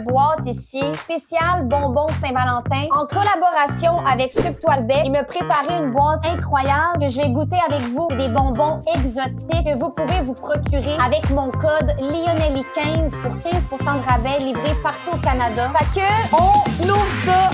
boîte ici, spéciale bonbons Saint-Valentin, en collaboration avec Sucre Toile-Bec. Il m'a préparé une boîte incroyable que je vais goûter avec vous. Des bonbons exotiques que vous pouvez vous procurer avec mon code Lionelli15 pour 15% de rabais livré partout au Canada. Fait que, on ouvre ça.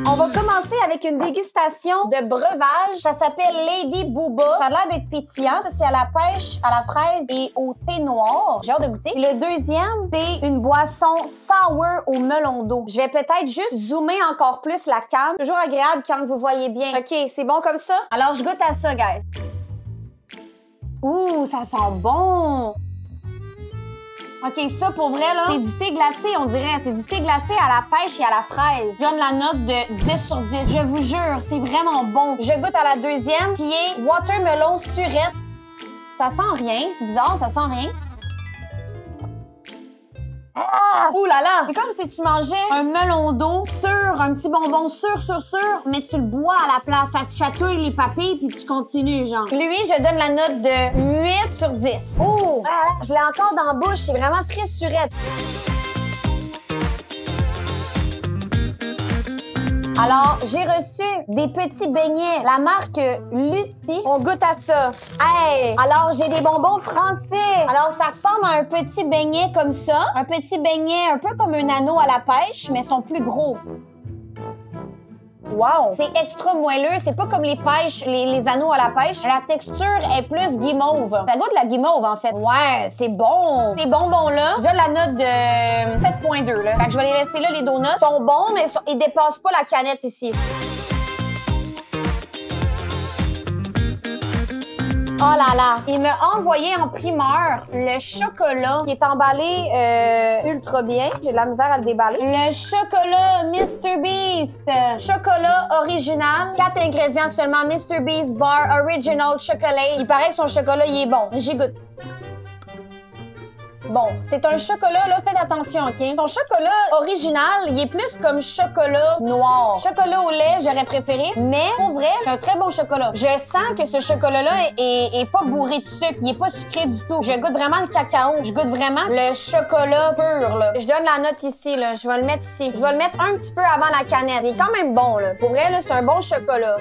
On va commencer avec une dégustation de breuvage. Ça s'appelle Lady Booba. Ça a l'air d'être pétillant. Ça, c'est à la pêche, à la fraise et au thé noir. J'ai hâte de goûter. Le deuxième, c'est une boisson sour au melon d'eau. Je vais peut-être juste zoomer encore plus la cam. Toujours agréable quand vous voyez bien. OK, c'est bon comme ça? Alors, je goûte à ça, guys. Ouh, ça sent bon! OK, ça, pour vrai, là, c'est du thé glacé, on dirait. C'est du thé glacé à la pêche et à la fraise. Je donne la note de 10 sur 10. Je vous jure, c'est vraiment bon. Je goûte à la deuxième, qui est watermelon surette. Ça sent rien. C'est bizarre, ça sent rien. Ah! Ouh là là! C'est comme si tu mangeais un melon d'eau sur un petit bonbon sûr, mais tu le bois à la place. Ça te chatouille les papilles puis tu continues, genre. Lui, je donne la note de 8 sur 10. Oh! Ah, je l'ai encore dans la bouche. C'est vraiment très surette. Alors, j'ai reçu des petits beignets, la marque Lutti. On goûte à ça. Hey! Alors, j'ai des bonbons français. Alors, ça ressemble à un petit beignet comme ça. Un petit beignet un peu comme un anneau à la pêche, mais ils sont plus gros. Wow! C'est extra moelleux. C'est pas comme les pêches, les anneaux à la pêche. La texture est plus guimauve. Ça goûte la guimauve, en fait. Ouais, c'est bon. Ces bonbons-là, je donne la note de 7.2, là. Fait que je vais les laisser là, les donuts. Ils sont bons, mais ils dépassent pas la canette ici. Oh là là! Il m'a envoyé en primeur le chocolat qui est emballé ultra bien. J'ai de la misère à le déballer. Le chocolat Mr. Beast. Chocolat original. 4 ingrédients seulement. Mr. Beast Bar Original Chocolate. Il paraît que son chocolat, il est bon. J'y goûte. Bon, c'est un chocolat, là, faites attention, OK? Son chocolat original, il est plus comme chocolat noir. Chocolat au lait, j'aurais préféré, mais pour vrai, c'est un très bon chocolat. Je sens que ce chocolat-là est pas bourré de sucre, il est pas sucré du tout. Je goûte vraiment le cacao, je goûte vraiment le chocolat pur, là. Je donne la note ici, là, je vais le mettre ici. Je vais le mettre un petit peu avant la canette. Il est quand même bon, là. Pour vrai, là, c'est un bon chocolat.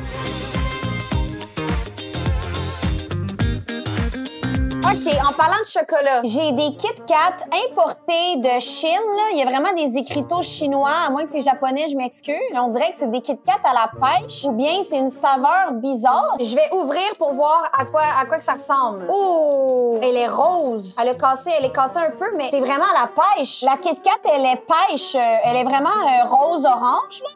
OK, en parlant de chocolat, j'ai des Kit Kat importés de Chine. Là. Il y a vraiment des écriteaux chinois, à moins que c'est japonais, je m'excuse. On dirait que c'est des Kit Kat à la pêche ou bien c'est une saveur bizarre. Je vais ouvrir pour voir à quoi que ça ressemble. Oh! Elle est rose. Elle est cassée un peu, mais c'est vraiment à la pêche. La Kit Kat, elle est pêche. Elle est vraiment rose-orange, là.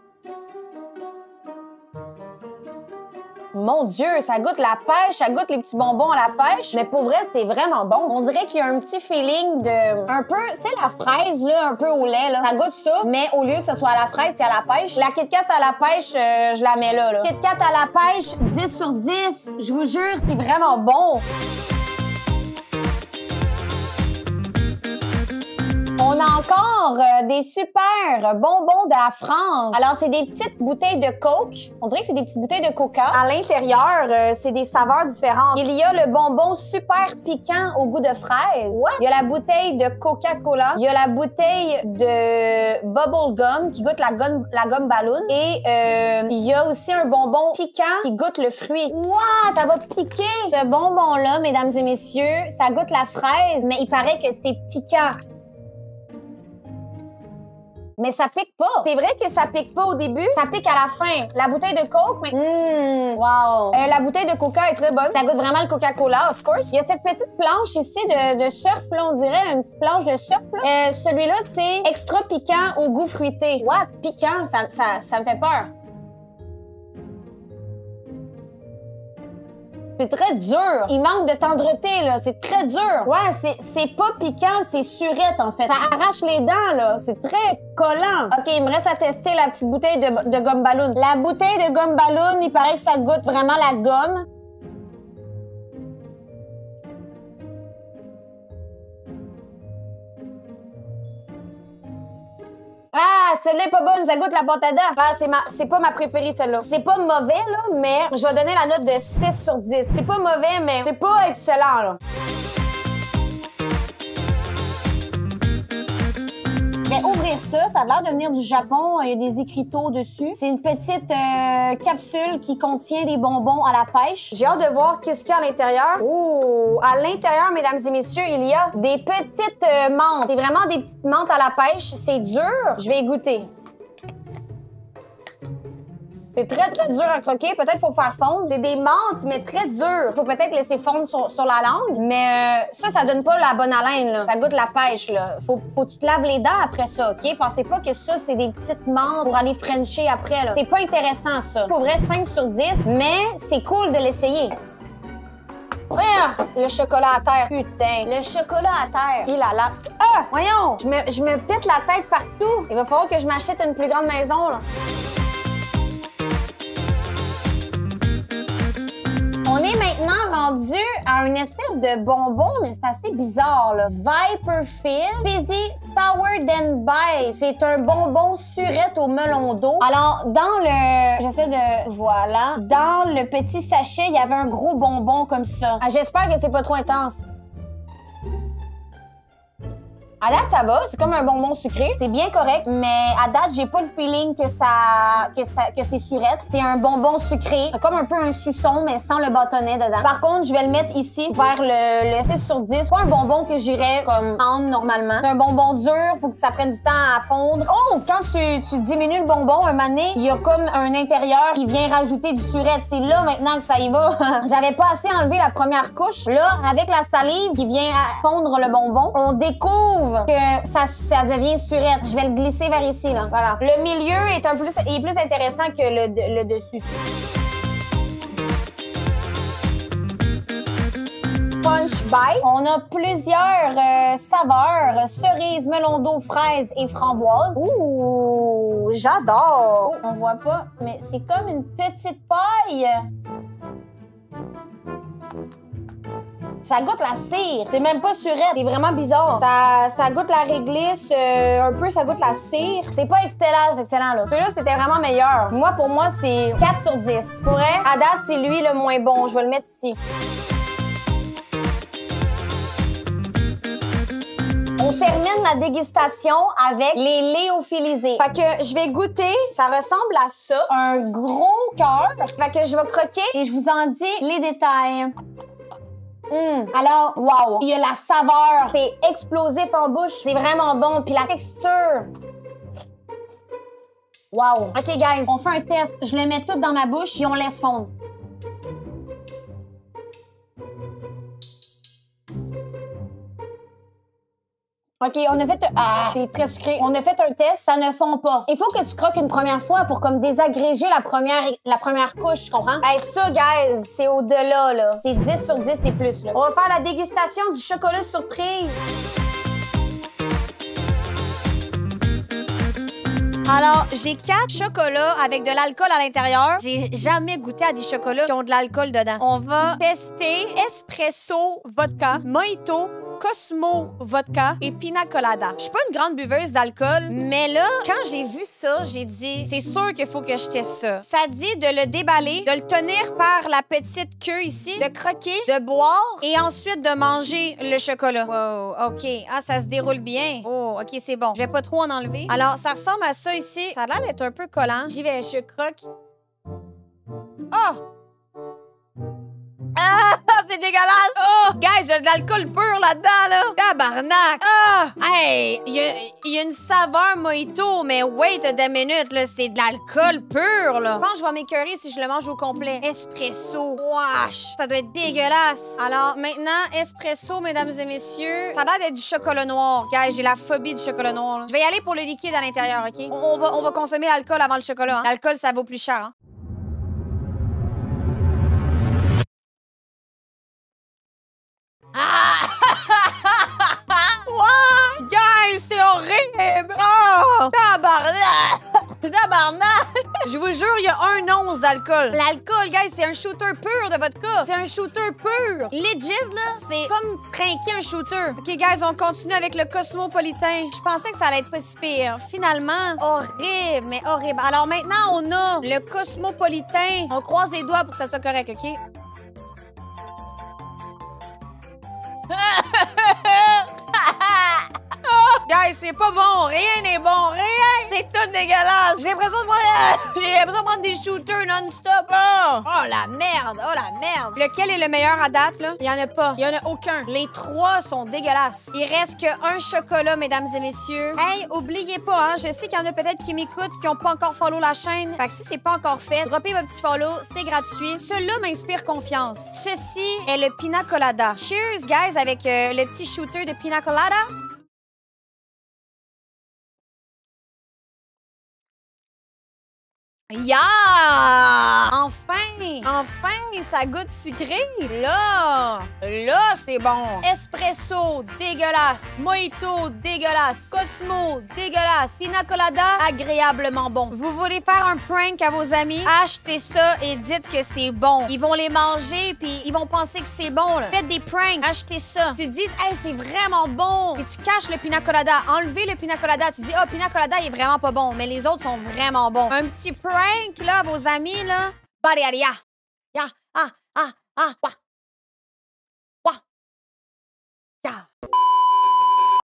Mon Dieu, ça goûte la pêche, ça goûte les petits bonbons à la pêche. Mais pour vrai, c'était vraiment bon. On dirait qu'il y a un petit feeling de... un peu, tu sais, la fraise, là, un peu au lait, là. Ça goûte ça, mais au lieu que ce soit à la fraise, c'est à la pêche. La Kit Kat à la pêche, je la mets là. Kit Kat à la pêche, 10 sur 10. Je vous jure, c'est vraiment bon. On a encore des super bonbons de la France. Alors, c'est des petites bouteilles de Coke. On dirait que c'est des petites bouteilles de Coca. À l'intérieur, c'est des saveurs différentes. Il y a le bonbon super piquant au goût de fraise. What? Il y a la bouteille de Coca-Cola. Il y a la bouteille de Bubble Gum qui goûte la gomme ballon. Et il y a aussi un bonbon piquant qui goûte le fruit. Wow, ça va piquer! Ce bonbon-là, mesdames et messieurs, ça goûte la fraise, mais il paraît que c'est piquant. Mais ça pique pas. C'est vrai que ça pique pas au début, ça pique à la fin. La bouteille de Coke, mais... wow! La bouteille de Coca est très bonne. Ça goûte vraiment le Coca-Cola, of course. Il y a cette petite planche ici de surf, là, on dirait, une petite planche de surf, là. Celui-là, c'est extra piquant au goût fruité. What? Piquant? Ça me fait peur. C'est très dur. Il manque de tendreté, là. C'est très dur. Ouais, c'est pas piquant, c'est surette, en fait. Ça arrache les dents, là. C'est très collant. OK, il me reste à tester la petite bouteille de gomme ballon. La bouteille de gomme ballon, il paraît que ça goûte vraiment la gomme. Ah, celle-là est pas bonne, ça goûte la pâte à dents. Ah, c'est pas ma préférée, celle-là. C'est pas mauvais, là, mais je vais donner la note de 6 sur 10. C'est pas mauvais, mais c'est pas excellent, là. Je vais ouvrir ça. Ça a l'air de venir du Japon. Il y a des écriteaux dessus. C'est une petite capsule qui contient des bonbons à la pêche. J'ai hâte de voir qu'est-ce qu'il y a à l'intérieur. Oh! À l'intérieur, mesdames et messieurs, il y a des petites menthes. C'est vraiment des petites menthes à la pêche. C'est dur. Je vais y goûter. C'est très, très dur à croquer. Peut-être qu'il faut faire fondre. C'est des menthes, mais très dures. Faut peut-être laisser fondre sur la langue. Mais ça donne pas la bonne haleine, là. Ça goûte la pêche, là. Faut que tu te laves les dents après ça, OK? Pensez pas que ça, c'est des petites menthes pour aller frencher après, là. C'est pas intéressant, ça. Pour vrai, 5 sur 10, mais c'est cool de l'essayer. Ah, le chocolat à terre, putain. Le chocolat à terre. Il a la... Ah! Voyons! Je me pète la tête partout. Il va falloir que je m'achète une plus grande maison, là. On est maintenant rendu à une espèce de bonbon, mais c'est assez bizarre, là. Viper Fizzy Sour Then Buy. C'est un bonbon surette au melon d'eau. Alors, dans le... J'essaie de... Voilà. Dans le petit sachet, il y avait un gros bonbon comme ça. Ah, j'espère que c'est pas trop intense. À date, ça va. C'est comme un bonbon sucré. C'est bien correct, mais à date, j'ai pas le feeling que c'est surette. C'était un bonbon sucré. Comme un peu un suçon, mais sans le bâtonnet dedans. Par contre, je vais le mettre ici vers le 6 sur 10. C'est pas un bonbon que j'irais comme prendre normalement. C'est un bonbon dur. Faut que ça prenne du temps à fondre. Oh! Quand tu diminues le bonbon, un moment donné, il y a comme un intérieur qui vient rajouter du surette. C'est là maintenant que ça y va. J'avais pas assez enlevé la première couche. Là, avec la salive qui vient fondre le bonbon, on découvre que ça devient surette. Je vais le glisser vers ici, là. Voilà. Le milieu est plus intéressant que le dessus. Punch Bite. On a plusieurs saveurs. Cerise, melon d'eau, fraise et framboise. Ouh, j'adore. Oh, on voit pas, mais c'est comme une petite paille. Ça goûte la cire. C'est même pas surette. C'est vraiment bizarre. Ça goûte la réglisse. Un peu, ça goûte la cire. C'est pas excellent, là. Celui-là, c'était vraiment meilleur. Moi, pour moi, c'est 4 sur 10. Pour vrai, à date, c'est lui le moins bon. Je vais le mettre ici. On termine la dégustation avec les léophilisés. Fait que je vais goûter. Ça ressemble à ça. Un gros cœur. Fait que je vais croquer et je vous en dis les détails. Alors, wow, il y a la saveur, c'est explosif en bouche, c'est vraiment bon, puis la texture. Wow. OK, guys, on fait un test. Je le mets tout dans ma bouche et on laisse fondre. OK, on a fait... Ah, c'est très sucré. On a fait un test, ça ne fond pas. Il faut que tu croques une première fois pour comme désagréger la première couche, tu comprends? Hey, ça, guys, c'est au-delà, là. C'est 10 sur 10 et plus, là. On va faire la dégustation du chocolat surprise. Alors, j'ai 4 chocolats avec de l'alcool à l'intérieur. J'ai jamais goûté à des chocolats qui ont de l'alcool dedans. On va tester espresso vodka, mojito, Cosmo vodka et pina colada. Je suis pas une grande buveuse d'alcool, mais là, quand j'ai vu ça, j'ai dit, c'est sûr qu'il faut que je teste ça. Ça dit de le déballer, de le tenir par la petite queue ici, de croquer, de boire et ensuite de manger le chocolat. Wow, OK. Ah, ça se déroule bien. Oh, OK, c'est bon. Je vais pas trop en enlever. Alors, ça ressemble à ça ici. Ça a l'air d'être un peu collant. J'y vais, je croque. Oh! Ah, c'est dégueulasse! Oh! Guys, j'ai de l'alcool pur là-dedans, là! Tabarnak! Ah! Hey! Il y a une saveur mojito, mais wait a minute, là, c'est de l'alcool pur, là! Je pense que je vais m'écœurer si je le mange au complet. Espresso. Wesh! Ça doit être dégueulasse! Alors, maintenant, espresso, mesdames et messieurs. Ça a l'air d'être du chocolat noir. Guys, j'ai la phobie du chocolat noir, là. Je vais y aller pour le liquide à l'intérieur, OK? On va consommer l'alcool avant le chocolat, hein? L'alcool, ça vaut plus cher, hein? Ah! Wow! Guys, c'est horrible! Oh! Tabarnak! Tabarnak! Je vous jure, il y a 1 once d'alcool. L'alcool, guys, c'est un shooter pur de vodka. C'est un shooter pur. Legit, là, c'est comme trinquer un shooter. OK, guys, on continue avec le cosmopolitain. Je pensais que ça allait être pas si pire. Finalement, horrible, mais horrible. Alors maintenant, on a le cosmopolitain. On croise les doigts pour que ça soit correct, OK? Guys, Hey, c'est pas bon. Rien n'est bon. Rien. C'est tout dégueulasse. J'ai l'impression de prendre des shooters non-stop. Oh, la merde. Oh, la merde. Lequel est le meilleur à date, là? Il y en a pas. Il y en a aucun. Les trois sont dégueulasses. Il reste qu'un chocolat, mesdames et messieurs. Hey, oubliez pas, hein, je sais qu'il y en a peut-être qui m'écoutent, qui n'ont pas encore follow la chaîne. Fait que si c'est pas encore fait, droppez votre petit follow, c'est gratuit. Celui-là m'inspire confiance. Ceci est le Pina Colada. Cheers, guys, avec le petit shooter de Pina Colada. Yeah! Enfin! Enfin, ça goûte sucré! Là, c'est bon! Espresso, dégueulasse! Mojito, dégueulasse! Cosmo, dégueulasse! Pina Colada, agréablement bon! Vous voulez faire un prank à vos amis? Achetez ça et dites que c'est bon! Ils vont les manger puis ils vont penser que c'est bon, là! Faites des pranks! Achetez ça! Tu te dis, hey, c'est vraiment bon! Et tu caches le Pina Colada. Enlevez le Pina Colada. Tu dis, oh, Pina Colada, il est vraiment pas bon, mais les autres sont vraiment bons. Un petit prank, là, vos amis, là. Bariaria. Ya, ah, ah, ah,